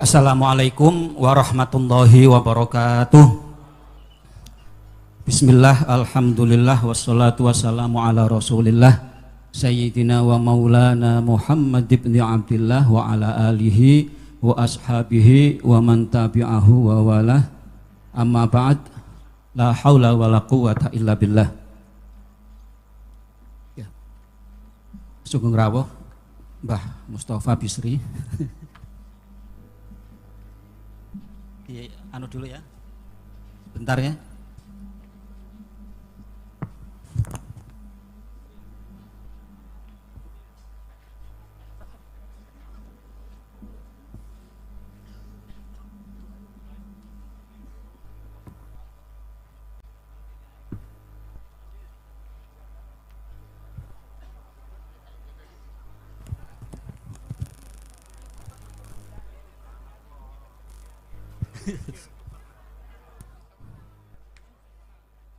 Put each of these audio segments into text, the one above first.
Assalamualaikum warahmatullahi wabarakatuh. Bismillah, alhamdulillah, wassalatu wassalamu ala rasulillah Sayyidina wa maulana Muhammad ibn Abdillah wa ala alihi wa ashabihi wa man tabi'ahu wa walah. Amma ba'd, la hawla wa la quwata illa billah. Ya. Sugeng rawuh Mbah Mustafa Bisri. Anu dulu ya, bentar ya.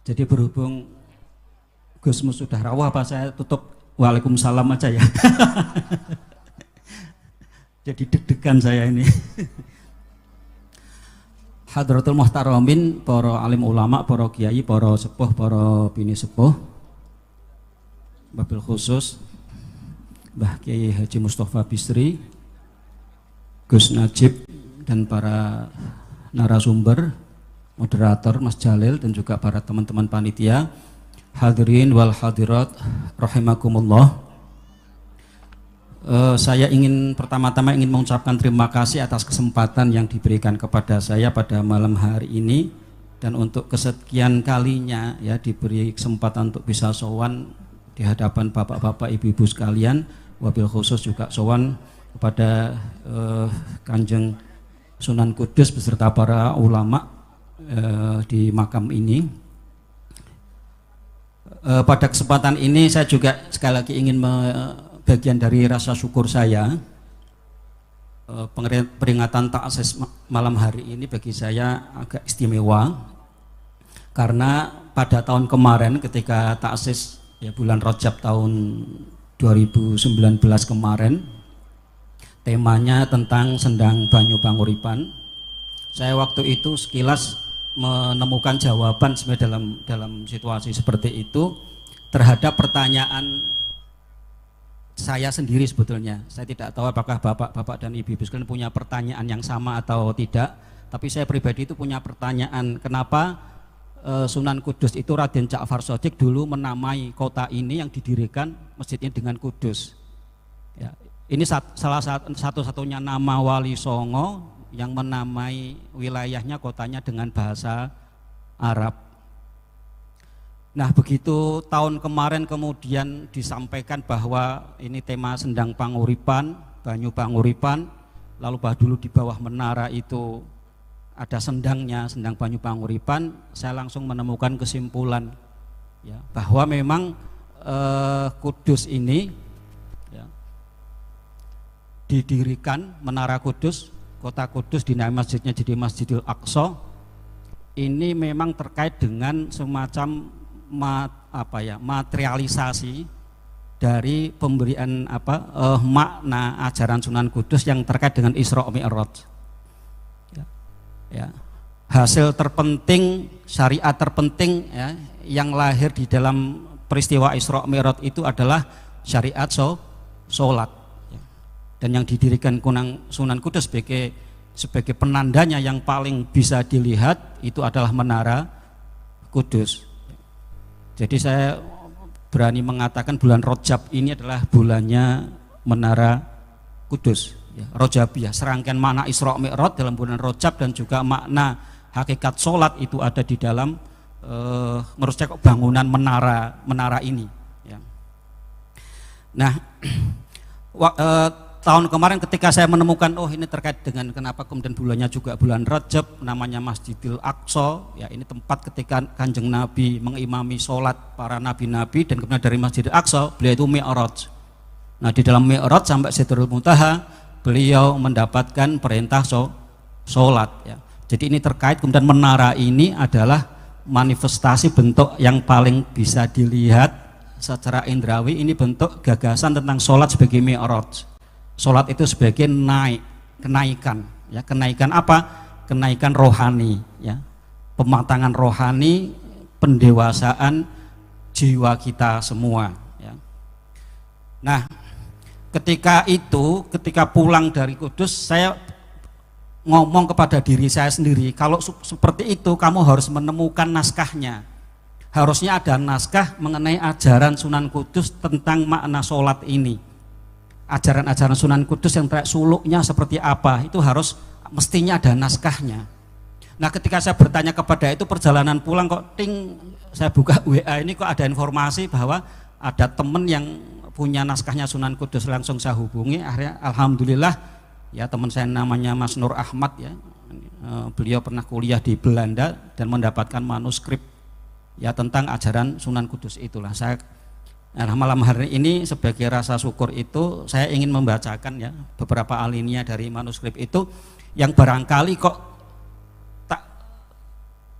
Jadi berhubung Gusmus sudah rawuh, apa saya tutup waalaikumsalam aja ya. Jadi deg-degan saya ini. Hadratul Muhtaramin, para alim ulama, para kiai, para sepuh, para bini sepuh, wabil khusus Mbah Kiai Haji Mustafa Bisri, Gus Najib, dan para narasumber, moderator Mas Jalil, dan juga para teman-teman panitia, hadirin wal hadirat rahimakumullah. Saya ingin pertama-tama mengucapkan terima kasih atas kesempatan yang diberikan kepada saya pada malam hari ini, dan untuk kesekian kalinya ya diberi kesempatan untuk bisa sowan di hadapan bapak-bapak, ibu-ibu sekalian, wabil khusus juga sowan kepada Kanjeng Sunan Kudus beserta para ulama di makam ini. Pada kesempatan ini saya juga sekali lagi ingin bagian dari rasa syukur saya. Peringatan ta'sis malam hari ini bagi saya agak istimewa, karena pada tahun kemarin ketika ta'sis ya bulan Rajab tahun 2019 kemarin, temanya tentang Sendang Banyu Panguripan. Saya waktu itu sekilas menemukan jawaban sebenarnya dalam situasi seperti itu terhadap pertanyaan saya sendiri sebetulnya. Saya tidak tahu apakah bapak-bapak dan ibu-ibu sekalian punya pertanyaan yang sama atau tidak, tapi saya pribadi itu punya pertanyaan, kenapa Sunan Kudus itu Raden Ja'far Shadiq dulu menamai kota ini yang didirikan masjidnya dengan Kudus. Ya, ini salah satu-satunya nama Wali Songo yang menamai wilayahnya, kotanya dengan bahasa Arab. Nah, begitu tahun kemarin kemudian disampaikan bahwa ini tema Sendang Panguripan, Banyu Panguripan, lalu bahwa dulu di bawah menara itu ada sendangnya, Sendang Banyu Panguripan, saya langsung menemukan kesimpulan ya, bahwa memang Kudus ini ya, didirikan menara Kudus, kota Kudus, dinamai masjidnya jadi Masjidil Aqsa. Ini memang terkait dengan semacam materialisasi dari pemberian makna ajaran Sunan Kudus yang terkait dengan Isra Mi'raj. Ya. Hasil terpenting, syariat terpenting ya, yang lahir di dalam peristiwa Isra Mi'raj itu adalah syariat sholat. Dan yang didirikan Sunan Kudus sebagai penandanya yang paling bisa dilihat itu adalah menara Kudus. Jadi saya berani mengatakan bulan Rajab ini adalah bulannya menara Kudus ya, Rajabiyah. Serangkaian makna Isra Mi'raj dalam bulan Rajab dan juga makna hakikat sholat itu ada di dalam menurut saya bangunan menara ini ya. Nah, tahun kemarin ketika saya menemukan ini terkait dengan kenapa kemudian bulannya juga bulan Rajab, namanya Masjidil Aqsa ya, ini tempat ketika Kanjeng Nabi mengimami sholat para nabi-nabi, dan kemudian dari Masjidil Aqsa beliau itu Mi'raj. Nah, di dalam Mi'raj sampai Sidratul Muntaha beliau mendapatkan perintah sholat ya. Jadi ini terkait, kemudian menara ini adalah manifestasi bentuk yang paling bisa dilihat secara indrawi, ini bentuk gagasan tentang sholat sebagai Mi'raj. Sholat itu sebagai kenaikan Ya, kenaikan apa? Kenaikan rohani, ya. Pematangan rohani, pendewasaan jiwa kita semua, ya. Nah, ketika pulang dari Kudus, saya ngomong kepada diri saya sendiri, kalau seperti itu kamu harus menemukan naskahnya. Harusnya ada naskah mengenai ajaran Sunan Kudus tentang makna sholat ini. Ajaran-ajaran Sunan Kudus yang suluknya seperti apa, itu harus mestinya ada naskahnya. Nah, ketika saya bertanya kepada itu, perjalanan pulang kok saya buka WA ini kok ada informasi bahwa ada teman yang punya naskahnya Sunan Kudus. Langsung saya hubungi, akhirnya alhamdulillah ya, teman saya namanya Mas Nur Ahmad, ya. Beliau pernah kuliah di Belanda dan mendapatkan manuskrip ya tentang ajaran Sunan Kudus itulah. Malam hari ini sebagai rasa syukur itu saya ingin membacakan ya beberapa alinea dari manuskrip itu yang barangkali kok tak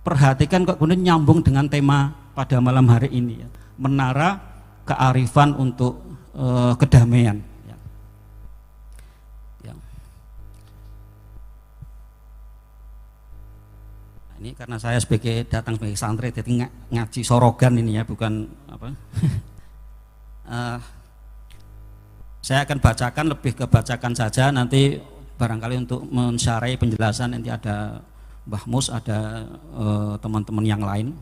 perhatikan kok kemudian nyambung dengan tema pada malam hari ini ya. Menara kearifan untuk kedamaian ya. Ya. Ini karena saya datang sebagai santri, jadi ngaji sorogan ini ya, bukan apa. Saya akan bacakan, lebih ke bacakan saja, nanti barangkali untuk mensyarai penjelasan nanti ada Mbah Mus, ada teman-teman yang lain.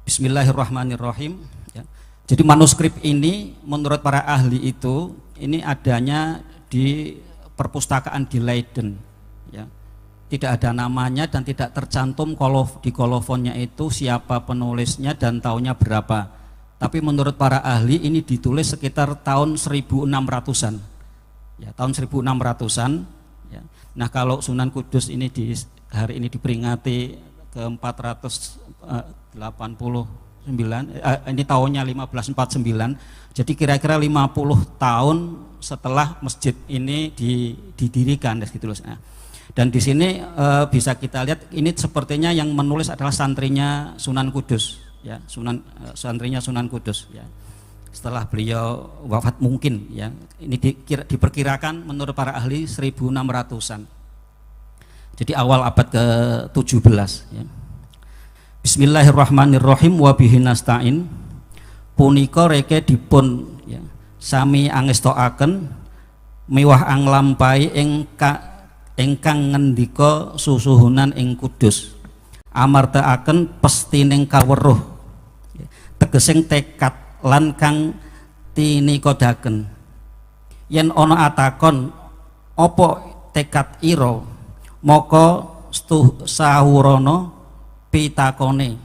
Bismillahirrahmanirrahim. Ya. Jadi manuskrip ini menurut para ahli itu ini adanya di perpustakaan di Leiden. Ya. Tidak ada namanya dan tidak tercantum di kolofonnya itu siapa penulisnya dan tahunnya berapa. Tapi menurut para ahli ini ditulis sekitar tahun 1600-an. Ya, tahun 1600-an. Ya. Nah, kalau Sunan Kudus ini hari ini diperingati ke 489, ini tahunnya 1549. Jadi kira-kira 50 tahun setelah masjid ini didirikan gitu loh. Dan di sini bisa kita lihat ini sepertinya yang menulis adalah santrinya Sunan Kudus, ya, santrinya Sunan Kudus, ya. Setelah beliau wafat mungkin, ya. Ini diperkirakan menurut para ahli 1600-an. Jadi awal abad ke-17, ya. Bismillahirrahmanirrahim wa bihi nasta'in. Punika reke dipun ya, sami angestoaken miwah anglampahi ingkang ngendika susuhunan ing Kudus amartaaken pestining kaweruh tegesing tekad lan kang tinikodaken yen ana atakon apa tekad ira maka sahurana pitakone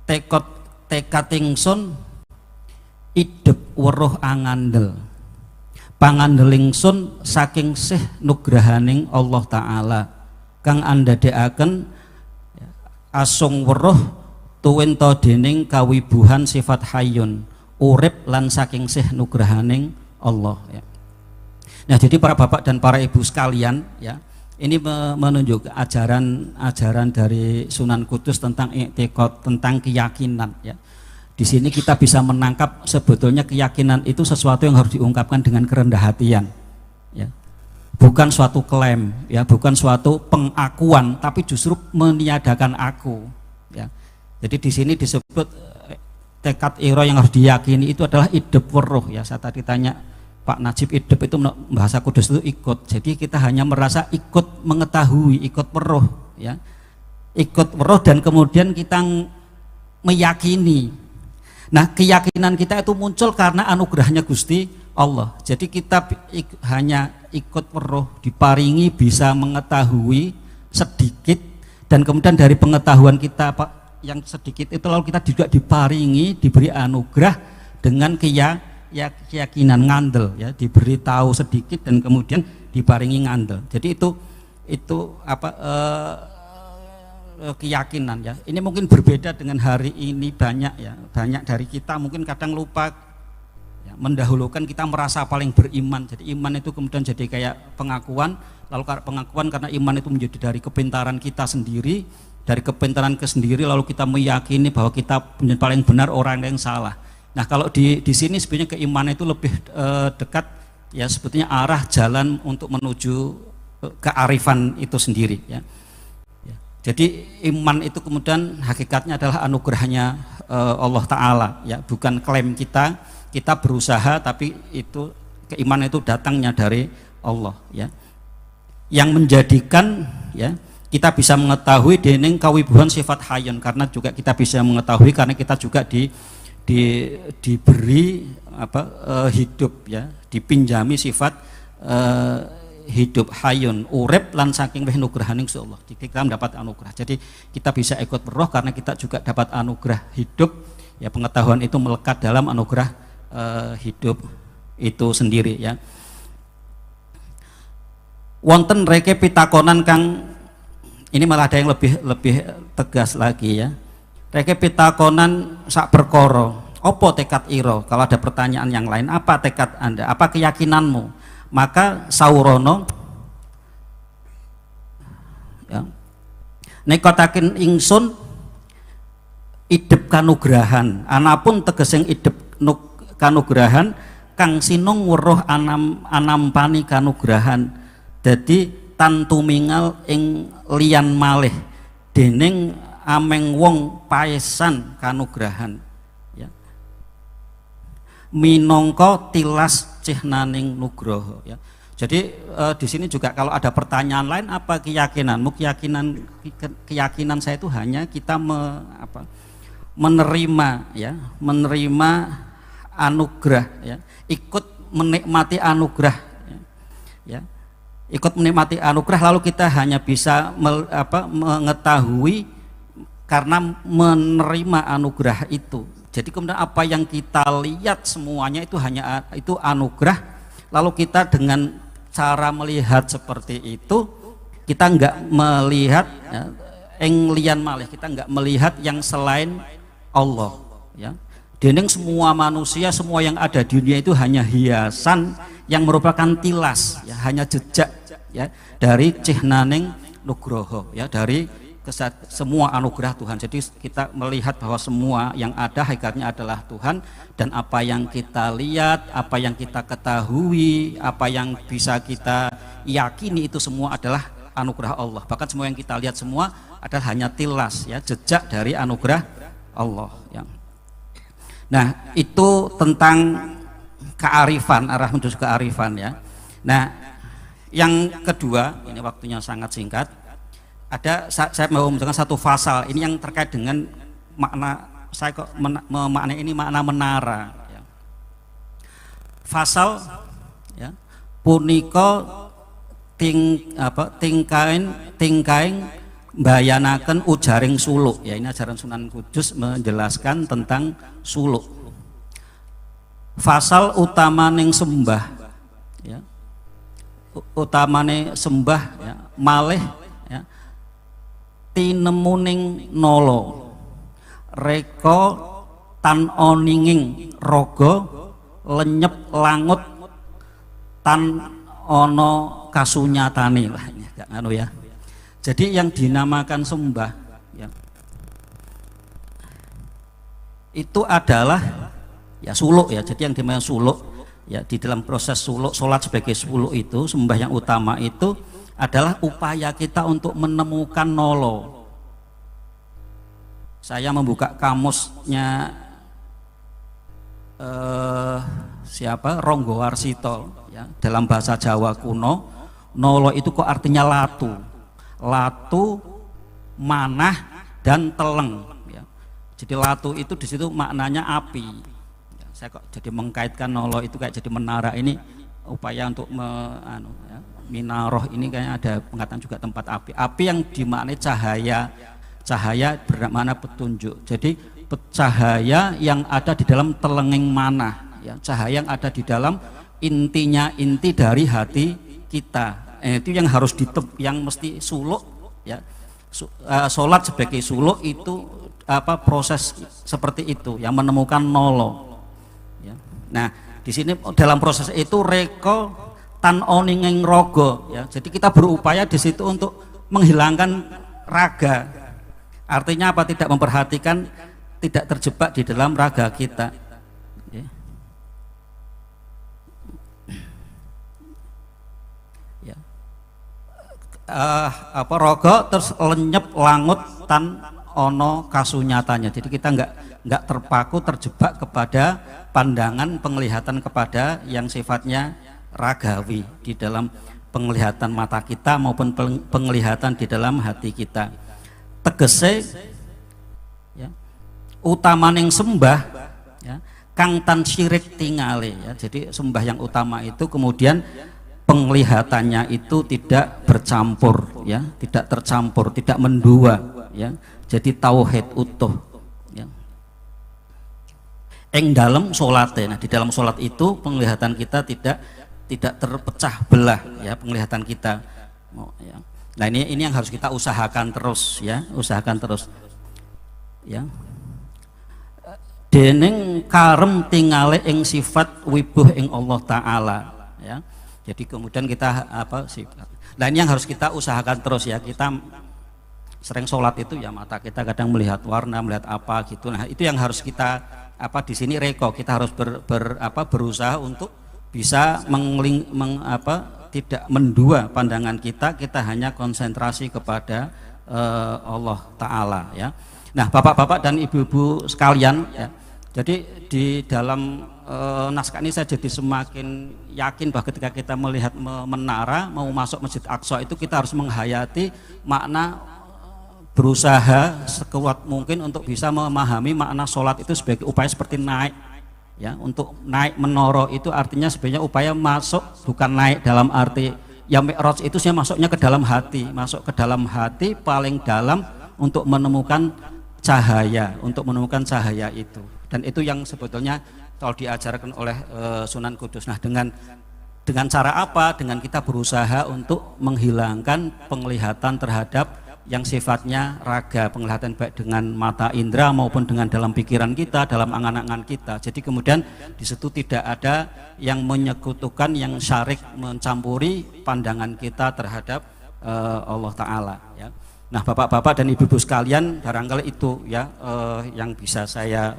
tekad ingsun idep weruh angandel pangandelingsun saking sih nugrahaning Allah Ta'ala kang andadekaken asung weruh tuwinta dening kawibuhan sifat hayyun urip lan saking sih nugrahaning Allah ya. Nah, jadi para bapak dan para ibu sekalian ya, ini menunjuk ajaran dari Sunan Kudus tentang i'tiqad, tentang keyakinan ya. Di sini kita bisa menangkap sebetulnya keyakinan itu sesuatu yang harus diungkapkan dengan kerendah hatian, ya. Bukan suatu klaim, ya, bukan suatu pengakuan, tapi justru meniadakan aku, ya. Jadi di sini disebut tekad iro yang harus diyakini itu adalah idep weruh, ya. Saya tadi tanya Pak Najib, idep itu bahasa Kudus itu ikut. Jadi kita hanya merasa ikut mengetahui, ikut weruh, ya. Ikut weruh dan kemudian kita meyakini. Nah, keyakinan kita itu muncul karena anugerahnya Gusti Allah. Jadi kita hanya ikut weruh, diparingi bisa mengetahui sedikit, dan kemudian dari pengetahuan kita yang sedikit itu lalu kita juga diparingi, diberi anugerah dengan keyakinan ngandel, ya, diberi tahu sedikit dan kemudian diparingi ngandel. Jadi itu keyakinan ya. Ini mungkin berbeda dengan hari ini banyak ya. Banyak dari kita mungkin kadang lupa ya, mendahulukan kita merasa paling beriman. Jadi iman itu kemudian jadi kayak pengakuan, lalu pengakuan karena iman itu menjadi dari kepintaran kita sendiri, dari kepintaran ke sendiri lalu kita meyakini bahwa kita paling benar, orang yang salah. Nah, kalau di sini sebenarnya keimanan itu lebih dekat ya sebetulnya arah jalan untuk menuju kearifan itu sendiri ya. Jadi iman itu kemudian hakikatnya adalah anugerahnya Allah Ta'ala ya, bukan klaim kita berusaha, tapi itu keimanan itu datangnya dari Allah ya, yang menjadikan ya kita bisa mengetahui dening kawibuhan sifat hayun, karena juga kita bisa mengetahui karena kita juga diberi hidup ya, dipinjami sifat hidup hayun urip lan saking weh nugrahaning Allah, kita mendapat anugerah. Jadi kita bisa ikut berroh karena kita juga dapat anugerah hidup ya, pengetahuan itu melekat dalam anugerah hidup itu sendiri ya. Wonten reke pitakonan kang ini malah ada yang lebih tegas lagi ya. Reke pitakonan sak perkara, apa tekad ira? Kalau ada pertanyaan yang lain, apa tekad Anda? Apa keyakinanmu? Maka saurono ya, nekotakin ingsun idep kanugrahan, anapun tegesing idep kanugrahan kang sinung weruh anampani kanugrahan, dadi tantumingal ing liyan malih dening ameng wong paesan kanugrahan ya, minangka tilas cihnaning nugroho ya. Jadi di sini juga kalau ada pertanyaan lain, apa keyakinanmu? Keyakinan saya itu hanya kita menerima ya, menerima anugerah ya, ikut menikmati anugerah ya, ikut menikmati anugerah, lalu kita hanya bisa mengetahui karena menerima anugerah itu. Jadi kemudian apa yang kita lihat semuanya itu hanya itu anugerah, lalu kita dengan cara melihat seperti itu kita enggak melihat ya, liyan malih, kita enggak melihat yang selain Allah ya. Dening semua manusia, semua yang ada di dunia itu hanya hiasan yang merupakan tilas ya, hanya jejak ya dari cihnaning nugroho ya, dari semua anugerah Tuhan. Jadi kita melihat bahwa semua yang ada hakikatnya adalah Tuhan, dan apa yang kita lihat, apa yang kita ketahui, apa yang bisa kita yakini itu semua adalah anugerah Allah. Bahkan semua yang kita lihat semua adalah hanya tilas ya, jejak dari anugerah Allah ya. Nah, itu tentang kearifan, arah menuju kearifan ya. Nah, yang kedua, ini waktunya sangat singkat. Saya mau memberikan satu pasal ini yang terkait dengan makna, saya kok memaknai ini makna menara ya. Pasal ya, punika tingkaing bayanaken ujaring suluk ya, ini ajaran Sunan Kudus menjelaskan tentang suluk. Pasal utamaning sembah ya, utamane sembah ya, malih ya, tinemuning nolo reka tan oninging raga lenyep langut tan ono kasunyatane lah ini anu ya. Jadi yang dinamakan sembah ya, itu adalah ya suluk ya. Jadi yang dinamakan suluk ya, di dalam proses suluk, sholat sebagai suluk itu, sembah yang utama itu adalah upaya kita untuk menemukan nolo. Saya membuka kamusnya siapa, Ronggo Warsito ya, dalam bahasa Jawa kuno, nolo itu kok artinya latu, manah dan teleng ya. Jadi latu itu di situ maknanya api ya, saya kok jadi mengkaitkan nolo itu kayak jadi menara, ini upaya untuk ya, minaroh ini kayaknya ada pengatakan juga tempat api yang dimaknai cahaya bermakna petunjuk. Jadi cahaya yang ada di dalam telenging manah ya, cahaya yang ada di dalam inti dari hati kita. Itu yang harus yang mesti suluk ya, sholat sebagai suluk itu proses seperti itu yang menemukan nolo ya. Nah di sini dalam proses itu reko tan oningeng rogo ya, jadi kita berupaya di situ untuk menghilangkan raga. Artinya apa? Tidak memperhatikan, tidak terjebak di dalam raga kita ya. apa rogo terus lenyep langut tan ono kasunyatanya. Jadi kita nggak terpaku terjebak kepada pandangan penglihatan kepada yang sifatnya ragawi di dalam penglihatan mata kita maupun penglihatan di dalam hati kita. Tegese ya, utamaning sembah ya, kang tan syirik tingale ya. Jadi sembah yang utama itu kemudian penglihatannya itu tidak bercampur ya, tidak tercampur, tidak mendua ya. Jadi tauhid utuh ya. Ing dalam sholat ya. Nah, di dalam sholat itu penglihatan kita tidak terpecah belah ya, penglihatan kita ya. Nah ini yang harus kita usahakan terus ya, usahakan terus ya. Dening karem tingale ing sifat wibuh ing Allah Ta'ala ya. Jadi kemudian kita apa sifat. Nah ini yang harus kita usahakan terus ya. Kita sering sholat itu ya mata kita kadang melihat warna, melihat apa gitu. Nah itu yang harus kita apa di sini reko, kita harus berusaha untuk bisa tidak mendua pandangan kita hanya konsentrasi kepada Allah Ta'ala ya. Nah bapak-bapak dan ibu-ibu sekalian ya, jadi di dalam naskah ini saya jadi semakin yakin bahwa ketika kita melihat menara mau masuk Masjid Aqsa itu kita harus menghayati makna, berusaha sekuat mungkin untuk bisa memahami makna sholat itu sebagai upaya seperti naik ya. Untuk naik menara itu artinya sebenarnya upaya masuk, bukan naik dalam arti ya mi'raj itu sih masuknya ke dalam hati, masuk ke dalam hati paling dalam untuk menemukan cahaya, itu. Dan itu yang sebetulnya kalau diajarkan oleh Sunan Kudus. Nah dengan cara apa? Dengan kita berusaha untuk menghilangkan penglihatan terhadap yang sifatnya raga, penglihatan baik dengan mata indera maupun dengan dalam pikiran kita, dalam angan-angan kita. Jadi kemudian di situ tidak ada yang menyekutukan, yang syarik mencampuri pandangan kita terhadap Allah Ta'ala ya. Nah bapak-bapak dan ibu-ibu sekalian, barangkali itu ya yang bisa saya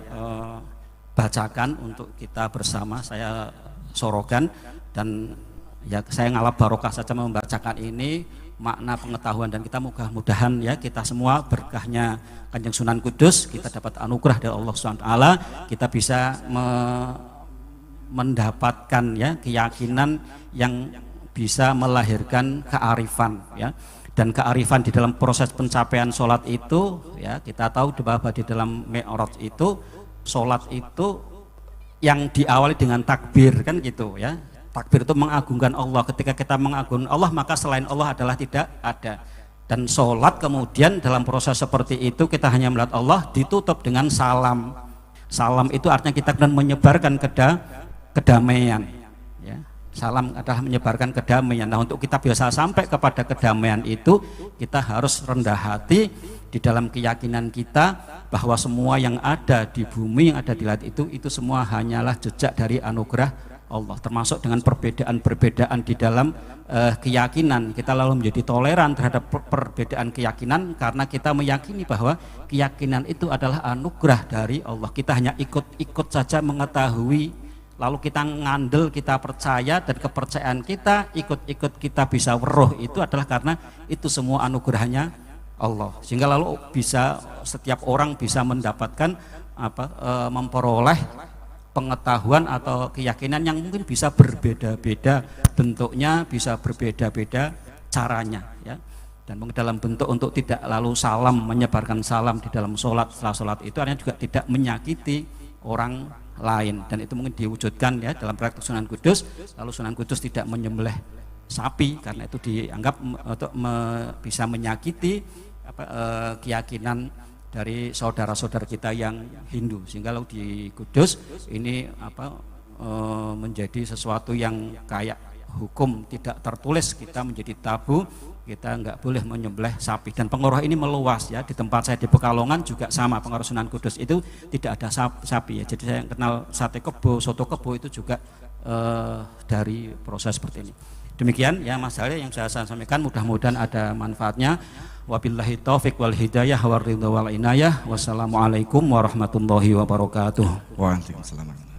bacakan untuk kita bersama, saya sorogan, dan ya saya ngalap barokah saja membacakan ini makna pengetahuan, dan kita mudah-mudahan ya kita semua berkahnya Kanjeng Sunan Kudus kita dapat anugerah dari Allah SWT, kita bisa mendapatkan ya keyakinan yang bisa melahirkan kearifan ya. Dan kearifan di dalam proses pencapaian sholat itu ya, kita tahu bahwa di dalam mi'raj itu sholat itu yang diawali dengan takbir kan gitu ya. Takbir itu mengagungkan Allah. Ketika kita mengagungkan Allah maka selain Allah adalah tidak ada. Dan sholat kemudian dalam proses seperti itu kita hanya melihat Allah, ditutup dengan salam. Salam itu artinya kita akan menyebarkan kedamaian ya. Salam adalah menyebarkan kedamaian. Nah untuk kita bisa sampai kepada kedamaian itu kita harus rendah hati di dalam keyakinan kita bahwa semua yang ada di bumi, yang ada di langit itu semua hanyalah jejak dari anugerah Allah, termasuk dengan perbedaan-perbedaan di dalam keyakinan. Kita lalu menjadi toleran terhadap perbedaan keyakinan karena kita meyakini bahwa keyakinan itu adalah anugerah dari Allah. Kita hanya ikut-ikut saja mengetahui, lalu kita ngandel, kita percaya, dan kepercayaan kita ikut-ikut kita bisa weruh itu adalah karena itu semua anugerahnya Allah. Sehingga lalu bisa setiap orang bisa mendapatkan memperoleh pengetahuan atau keyakinan yang mungkin bisa berbeda-beda bentuknya, bisa berbeda-beda caranya ya. Dan dalam bentuk untuk tidak lalu salam, menyebarkan salam di dalam sholat, setelah sholat itu artinya juga tidak menyakiti orang lain, dan itu mungkin diwujudkan ya dalam praktek Sunan Kudus. Lalu Sunan Kudus tidak menyembelih sapi karena itu dianggap untuk bisa menyakiti keyakinan dari saudara-saudara kita yang Hindu, sehingga lalu di Kudus ini menjadi sesuatu yang kayak hukum tidak tertulis, kita menjadi tabu, kita nggak boleh menyembelih sapi. Dan pengaruh ini meluas ya, di tempat saya di Pekalongan juga sama, pengaruh Sunan Kudus itu tidak ada sapi ya. Jadi saya yang kenal sate kebo, soto kebo itu juga dari proses seperti ini. Demikian ya Mas Halil yang saya sampaikan, mudah-mudahan ada manfaatnya. Wabillahi taufiq wal hidayah war ridha wal inayah. Wassalamualaikum warahmatullahi wabarakatuh. Waalaikumsalam.